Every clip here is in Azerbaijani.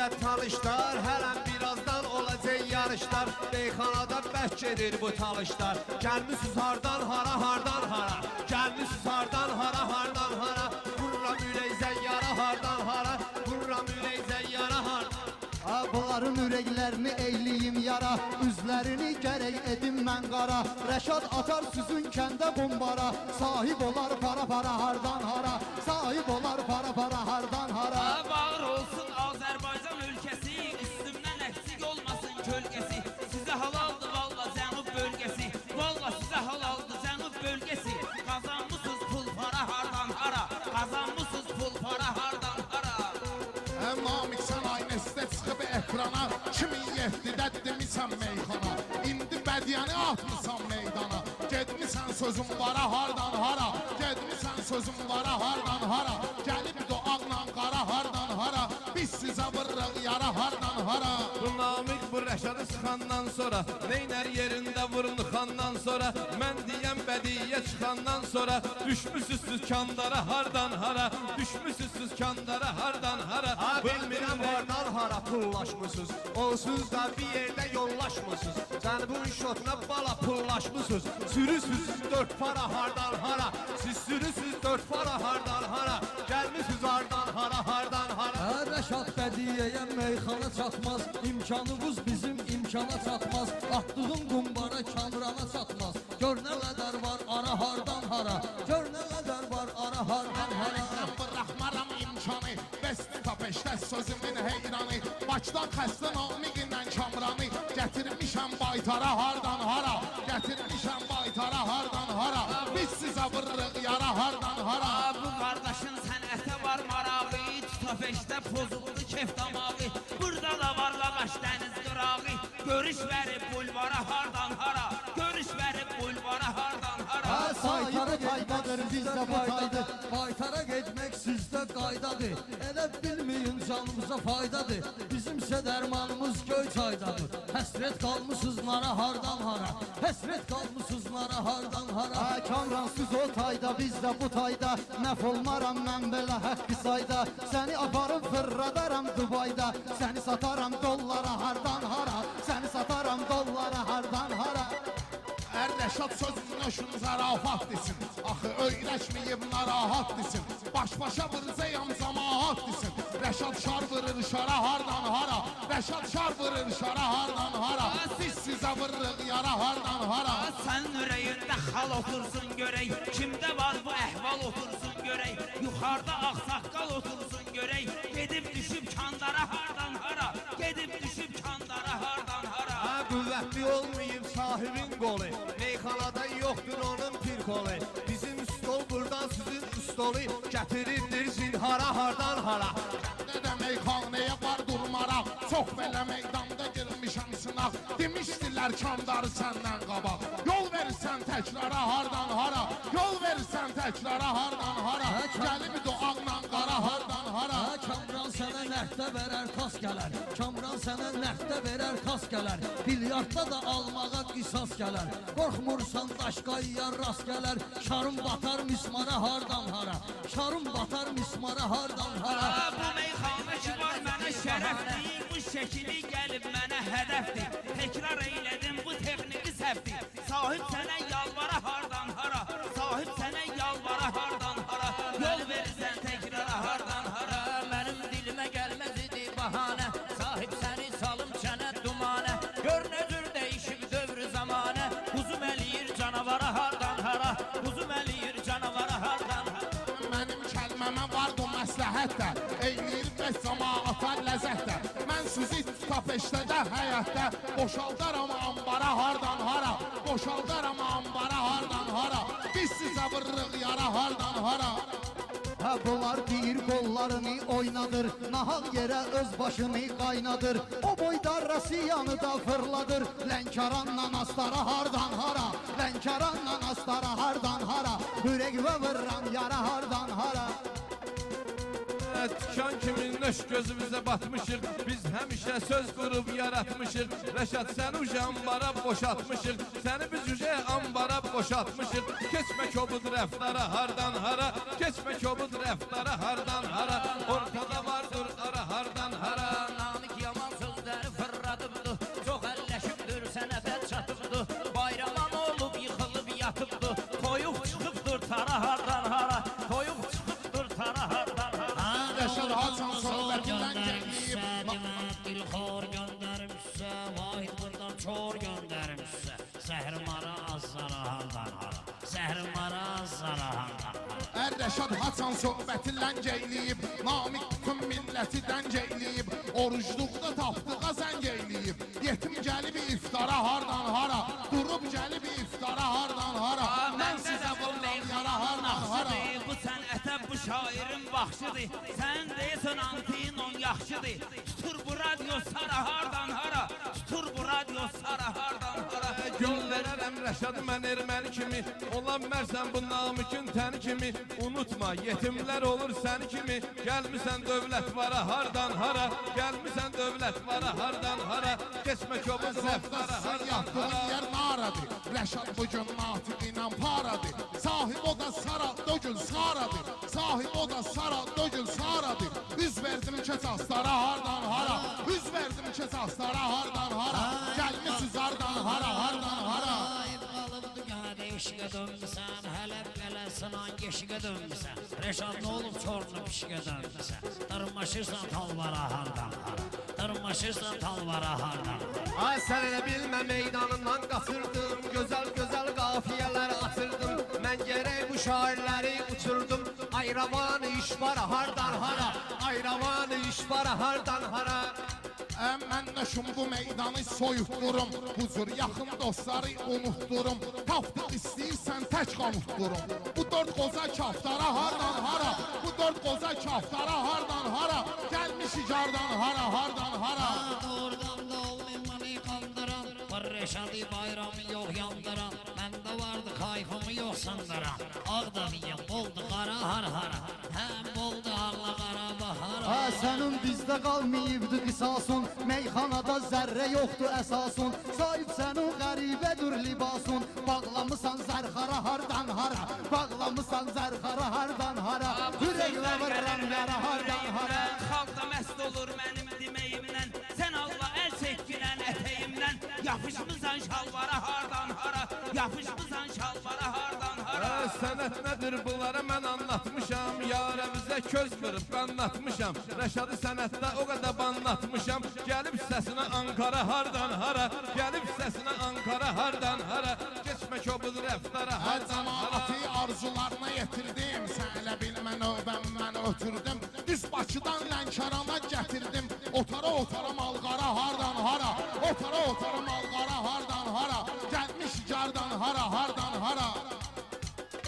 ilə tanışlar, hələm birazdan olacaq yarışlar. Meyxanada bəhs gedir bu talışlar. Gəlmişsiniz hardan hara, hardan hara. Gəlmişsiniz hardan hara, hardan hara. Vururam ürək yara, hardan hara. Vururam ürək yara, hardan. Bunların ürəklərini eyliyim yara, üzlərini gərək edim mən qara. Rəşad atar süzün kəndə bombara, sahib olar para para hardan hara. Sahib olar para para hardan hara. Bağır olsun Azərbaycan ülkəsi, üstümdən əksik olmasın kölgəsi. Sizə halaldı valla cənub bölgəsi, valla sizə halaldı cənub bölgəsi. Qazanmışsınız pul para hardan hara, qazanmışsınız pul para hardan hara. Namik sən aynəsdə çıxıb ekrana, 2007-də demisən meyxana. İndi bədiyəni atmışsan meydana, gedmisən sözüm vara hardan hara. Gedmisən sözüm vara hardan hara. Gəlib doğaqla qara hardan hara. Biz sizə vırrıq yara hardan hara. Bu Namik bu Rəşadı çıxandan sonra, neynər yerində vurnuxandan sonra, mən deyəm bədiyyə çıxandan sonra, düşmüsüz kandara hardan hara. Düşmüsüz kandara hardan hara. Bilmirəm hardan hara pullaşmısınız, onsuz da bir yerdə yollaşmısınız. Cənubun şotuna bala pullaşmısınız. Sürüsüz dörd para hardan hara. Siz sürüsüz dörd para hardan hara. Gəlmişsiniz hardan hara, hardan hara. Rəşad bədiyyəyə meyxana çatmaz, imkanımız bizim imkana çatmaz. Atdığın qumbara kamrana çatmaz. Gör nə qədər var ara hardan hara. Gör nə qədər var ara hardan hara. Mən bıraxmaram imkanı, bəsti tapeşdə sözümün heyranı. Bakıdan xəstə namiqindən kamranı, gətirmişəm baytara hardan hara. Gətirmişəm baytara hardan hara. Biz sizə vırrıq yara hardan hara. Bu qardaşın sənətə var marağı, tütafeşdə pozuldu kef damağı. Burada da var lavaş dəniz qırağı, görüş verib bulvara hardan hara. Görüş verib bulvara hardan hara. Saytara qaydadır bizdə bu taydır, baytara getmək sizdə qaydadır. Elə bilməyin canımıza faydadır, bizimsə dərmanımız göy çaydadır. Həsrət qalmışsız nara hardan hara. Həsrət qalmışsız nara hardan hara. Kamransız o tayda bizdə bu tayda, məhv olmaram mən belə həqqi sayda. Səni aparıb fırradaram Dubayda, səni sataram dollara hardan hara. Səni sataram dollara hardan hara. Rəşad sözünə şunu zərafat desin, axı öyrəşməyib narahat desin. Baş-başa vırcayam camaat desin. Rəşad şar vırır şara hardan hara. Rəşad şar vırır şara hardan hara. Biz sizə vırrıq yara hardan hara. Sənin ürəyində xal otursun görək, kimdə var bu əhval otursun görək. Yuxarıda ağsaqqal otursun görək, gedib düşüb kandara hardan hara. Gedib düşüb kandara hardan hara. Qüvvətli olmayıb sahibin qolu, meyxanada yoxdur onun pir kolu. Bizim stol buradan sizin stolu, gətirirdir zinhara hardan hara. Nə meyxanəyə var durmaraq, çox belə meydanda girmişəm sınaq. Demişdilər kandarı səndən qabaq, yol verirsən təkrara hardan hara. Yol verirsən təkrara hardan hara. Gəlib doğaqla qara hardan hara. Kamran sənə nəqdə verər kas gələr, Kamran sənə nəqdə verər kas gələr. Bilyardda da almağa qisas gələr, qorxmursan daşqayıya rast gələr. Şarım batar mismara hardan hara. Şarım batar mismara hardan hara. Bu meyxana ki var mənə şərəfdir, bu şəkili gəlib mənə hədəfdir. Təkrar eylədim bu texniki səhvdir, sahib sənə yalvara hardan hara. Sahib sənə yalvara hardan hara. Yol verirsən təkrara hardan hara. Mənim dilimə gəlməz idi bahanə, sahib səni salım çənə dumanə. Gör nə cür dəyişib dövrü zamanə, huzum eləyir canavara hardan hara. Huzum eləyir canavara hardan hara. Mənim kəlməmə var bu məsləhətdə, eyləyir bəs cəmaata ləzzətdə. Mən sizi kafeşdə həyətdə, boşaldaram ambara hardan hara. Boşaldaram ambara hardan hara. Biz sizə vırrıq yara hardan hara. Bunlar deyir qollarını oynadır, nahaq yerə öz başını qaynadır. O boyda Rasiyanı da fırladır, Lənkəranla astara hardan hara. Lənkəranla astara hardan hara. Ürək və vırram yara hardan hara. Tikan kimi nöş gözümüzə batmışıq, biz həmişə söz qurub yaratmışıq. Rəşad səni uca ambara boşatmışıq, səni biz uca ambara boşatmışıq. Keçmə kobud rəftara hardan hara, keçmə kobud rəftara hardan hara. Ortada vardır ara hardan hara. Hasan söhbətindən gəlliyib Dilxor göndermişse, vahid buradan çor göndermişse. Zəhrimara azlara hardan hara, zəhrimara azlara hardan hara. Rəşad Hasan söhbətindən gəlliyib Namik bütün milləti dəng eyliyib Orucluqda tapdığa zəng eyliyib Yetim gəlib iftara hardan hara Durub gəlib iftara hardan hara Mən sizə bundan yara hardan hara Bu sənətə bu şairin baxşıdır. Sən deyəsən antinon yaxşıdır. Tutur bu radyo sara hardan hara. Tutur bu radyo sara hardan hara. Yol verərəm Rəşad mən erməni kimi Olan mərsən bu namükün təni kimi Unutma yetimlər olur səni kimi Gəlmisən dövlət vara hardan hara Gəlmisən dövlət vara hardan hara Keçmə köbüz rəftara Sən hardan yatdığın hara yer naradır Rəşad bugün natiq ilə paradır Sahib o da sara dögül saradır Sahib o da sara dögül saradır Üz verdim keç astara hardan hara Üz verdim keç astara hardan hara Gəlmişiz hardan hara hardan hara Ayıb qalıbdı qədə işqə dönmüsən, hələ beləsən hangi işqə dönmüsən. Reşad nə olub çorlu pişqə dönmüsən. Dırmaşırsan talvara hardan hara, dırmaşırsan talvara hardan hara. Ay sən elə bilmə meydanından qaçırdım Gözəl qafiyələr atırdım Mən gərək bu şairləri uçurdum Ayravan iş var hardan hara Ayravan iş var hardan hara Mən nöşüm bu meydanı soyutdurum Huzur yaxın dostları unutdurum Tapdıq istəyirsən tək qanutdurum Bu dörd qoza kaftara hardan hara Bu dörd qoza kaftara hardan hara Gəlmiş icardan hara hardan hara Doğrudan da olmayın beni kandıran. Var Reşadi bayramı yok yandıran. Məndə vardı kayfımı yok sandıran. Ağdalıyım oldu qara har hara. Hem oldu ağla qara bahara. Ha sənin bizdə qalmayıbdı qisasın Meyxanada zərrə yoxdur əsasun Sahib sənin qəribədir libasun Bağlamısan zərxara hardan hara Bağlamısan zərxara hardan hara Ürəklə vırram yara hardan hara Xalq da məst olur mənim deməyimdən. Sən Allah əl çəkilən ətəyimdən. Yapışmısan şalvara hardan hara. Yapışmısan şalvara hardan hara. Sənət nədir bunları mən anlatmışam Yarəmizə köz vırıb qanlatmışam Rəşadı sənətdə o qədər banlatmışam Gəlib səsinə Ankara hardan hara Gəlib səsinə Ankara hardan hara Keçmə köbüz rəftara Hər hardan hara cəmaati arzularına yetirdim Sən elə bilmə növbəm mən ötürdüm Düz Bakıdan Lənkərana gətirdim Otara malqara hardan hara Otara malqara hardan hara Gəlmiş cardan hara hardan hara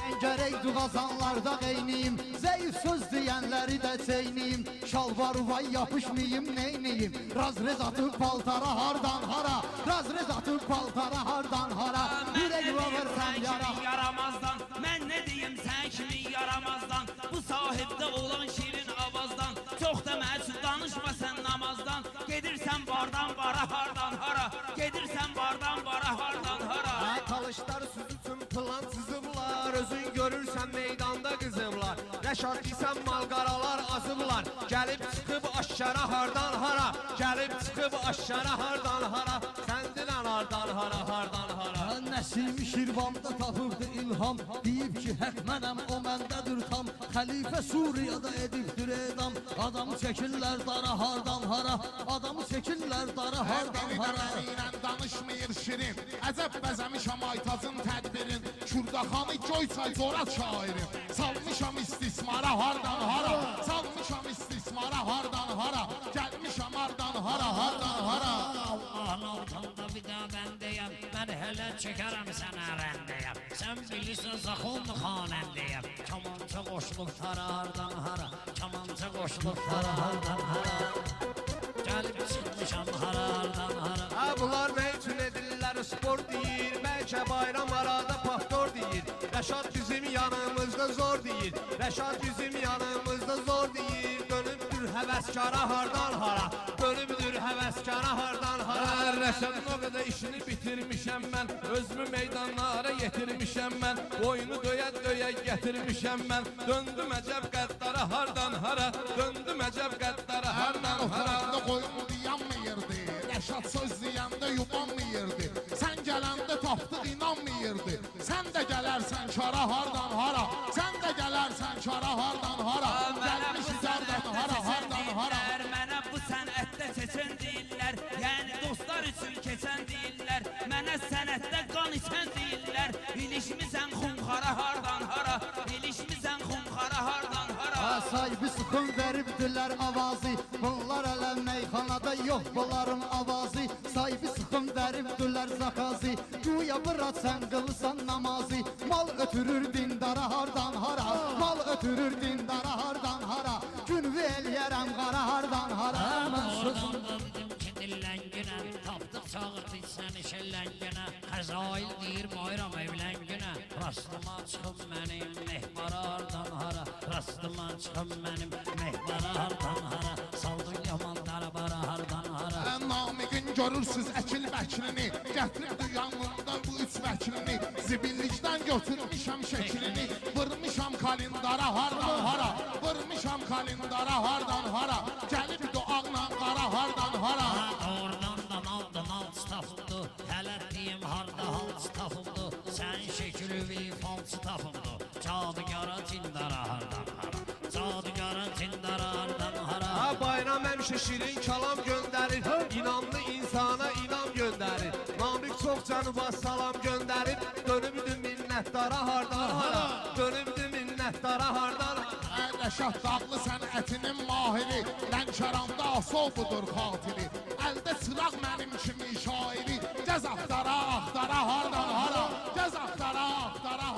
Mən gərək duğazanlarda qeyniyim Zəif söz deyənləri də çeyniyim Şalvar vay yapışmayım neyniyim Razrez atıb paltara hardan hara Razrez atıb paltara hardan hara Ürək vurursan yara yaramazdan. Mən nə deyim sən kimi yaramazdan. Bu sahibdə olan şirin avazdan. Çox da məsul danışma sən namazdan. Gedirsən bardan bara hardan hara. Gedirsən bardan bara hardan hara. Talışlar süz üçün plan çiziblar Özün görürsən meydanda qızıblar Rəşad deysən malqaralar azıblar Gəlib çıxıb aşkara hardan hara Gəlib çıxıb aşkara hardan hara Səndilən hardan hara hardan hara Nəsim Şirvanda tapıbdı ilham Deyib ki hək mənəm o məndədir tam Xəlifə Suriyada edibdir edam Adamı çəkirlər dara hardan hara Adamı çəkirlər dara hardan hara Ilə danışmayır şirin Əcəb bəzəmişəm Aytazın tədbirin Kürdaxanı Göyçay Corat şairin Salmışam istismara hardan hara Salmışam istismara hardan hara Gəlmişəm hardan hara hardan hara Allah'ın altında bir daha bendeyim. Ben hele çekerim sana rendeyim. Sen bilirsin zakonlu hanendeyim. Kamança koşuluk tara hardan hara. Kamança koşuluk tara hardan hara. Gelip çıkmışam hara hardan hara. Ha bunlar nə üçün edirlər spor deyir Bəlkə bayram arada pastor deyir Rəşad bizim yanımızda zor deyir Rəşad bizim yanımızda zor deyir Dönübdür həvəskara hardan hara Dönübdür həvəskara hardan hara Rəşadın o qədər işini bitirmişəm mən Özümü meydanlara yetirmişəm mən Boynu döyə gətirmişəm mən Döndüm əcəb qəddara hardan hara Döndüm əcəb qəddara hardan hara Oturanda qoyun dayanmayırdı Rəşad söz deyəndə yubanmayırdı Sən gələndə tapdıq inanmayırdı Sən də gələrsən kara hardan hara Sən də gələrsən edərsən kara hardan hara Gəlmişik yardan hara hardan hara Mənə bu sənətdə seçən deyirlər Yəni dostlar üçün keçən deyirlər Mənə sənətdə qan içən deyirlər İlişmisən xunxara hardan hara İlişmisən xunxara hardan hara Sahibi sıxın veribdilər avazı Bunlar ələ meyxanada yox bunların avazı Sahibi sıxın veribdilər zakazı Güya bırat sən qılsan namazı Mal ötürür dindara hardan hara Mal ötürür dindara hardan hara Günvü eləyərəm qara hardan hara Oradan da dedim ki dillənginə Tapdıq çağırt içsən işəllənginə Xəzail deyir bayram evlənginə Rastıma çıxıb mənim mehbara hardan hara Rastıma çıxıb mənim mehbara hardan hara Saldın yamanlara bara hardan hara Namiqin görürsüz əkil vəkilini Gətiribdir yanında bu üç vəkilini Zibillikdən götürmüşəm şəklini Vırmışam kalendara hardan hara Vırmışam kalendara hardan hara Gəlib doğaqla qara hardan hara Oradan da naldı nalçı tapıldı Hələ deyim harda halçı tapıldı Sən şəkülüvi falçı tapıldı Cadugara cindara hardan hara Cadugara cindara hardan hara Bayram həmişə şirin kalam göndərir İnanlı insana inam göndərir Namik çox canıba salam göndərir Dönübdü minnətdara hardan hara Dönübdü minnətdara hardan hara Rəşad dağlı sənətinin mahiri Lənkəramda asobudur xatiri Əldə çıraq mənim kimi şairi Gəz axtara hardan hara Gəz axtara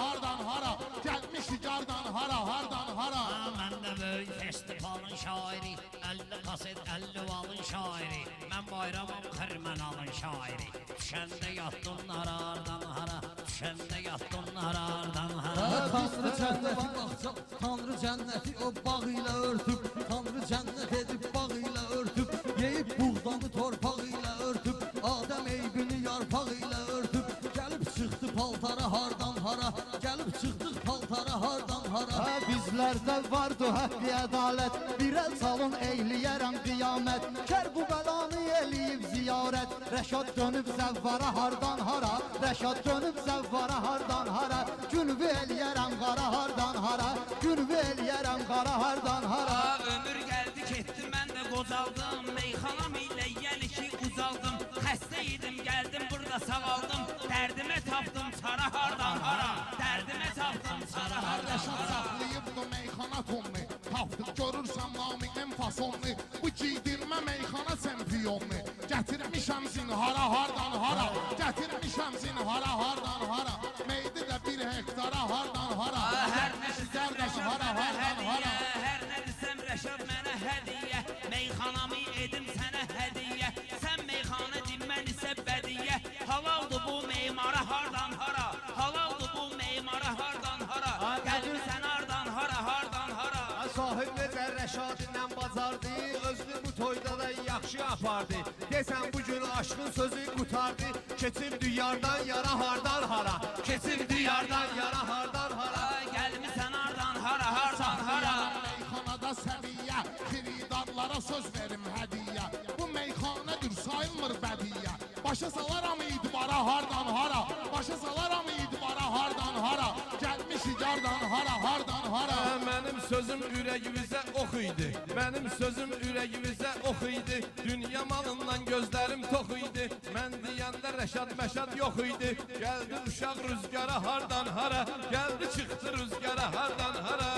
hardan hara Gəlmişik yardan hara hardan hara Mən də böyük festivalın şairi 50 kaset 50 valın şairi Mən bayramım xırmenalın şairi Düşəndə yatdın harardan hara Düşəndə yatdın harardan hara Tanrı cənnəti baxca Tanrı cənnəti o bağ ilə örtüb Tanrı cənnət edib bağ ilə örtüb Yeyib buğdanı torpaq ilə örtüb Adəm eybini yarpaq ilə örtüb Gəlib çıxdı paltara hardan hara Gəlib çıxdıq paltara hardan hara Bizlərdə vardı həqqi ədalət Bir əl salın eyləyərəm qiyamət Kər bu bəlanı eləyib ziyarət Rəşad dönüb zəvvara hardan hara Rəşad dönüb zəvvara hardan hara Günvü eləyərəm qara hardan hara Günvü eləyərəm qara hardan hara Ömür gəldi getdi mən də qocaldım Meyxanam ilə yəni ki uzaldım Xəstə idim gəldim burada sağaldım Dərdimə tapdım çara hardan hara Dərdimə tapdım çara hardan Rəşad hara saxlayıbdı meyxana tonunu Tapdıq görürsən namiqin fasonunu Bu giydirmə meyxana çempiyonunu Gətirmişəm zinhara hardan hara Gətirmişəm zinhara hardan hara Meydi də bir hektara hardan hara Hər nə desəm Rəşad hara mənə hardan hədiyyə hara Hər nə desəm Rəşad mənə hədiyyə Meyxanamı edim sənə hədiyyə Sən meyxana dinmən isə bədiyyə Halaldır bu meymara hardan hara Halaldır bu meymara hardan hara Gəlirsən hardan hara hardan hara Sahib necə Rəşadinlə bacardı Özünü bu toyda da yaxşı apardı Desən bu gün aşkın sözü qutardı Keçib diyardan yara hardan hara Keçib diyardan yara hardan hara Gəlmisən hardan hara hardan hara Meyxanada səviyyə Xiridarlara söz verim hədiyyə Bu meyxanədir sayılmır bədiyyə Başa salaram idibara hardan hara Başa salaram idibara hardan hara Gəlmişik yardan hara hardan hara Mənim sözüm ürəyimizə ox idi Mənim sözüm ürəyimizə ox idi Dünya malından gözlərim tox idi Mən deyəndə rəşad məşad yox idi Gəldi uşaq rüzgara hardan hara Gəldi çıxdı rüzgara hardan hara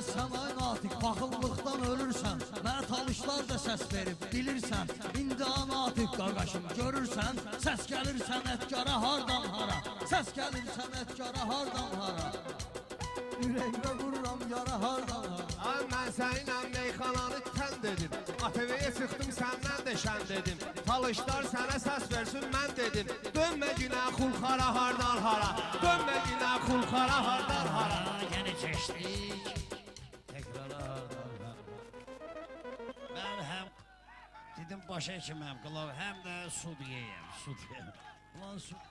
Sən ay natiq baxıllıqdan ölürsən Mənə talışlar da səs verib bilirsən İndi natiq qaqaşım görürsən Səs gəlir sənətkara hardan hara Səs gəlir sənətkara hardan hara Ürəkdə vururam yara hardan hara Ay mən səninlə meyxananı tən dedim ATV-yə çıxdım səndən də şən dedim Talışlar sənə səs versin mən dedim Dönmə günə xulxara hardan hara Dönmə günə xulxara hardan hara Yeni keçdik Tekrara hardan hara Mən həm dedim baş həkiməm qılav Həm də su deyəyəm Su deyəyəm Ulan su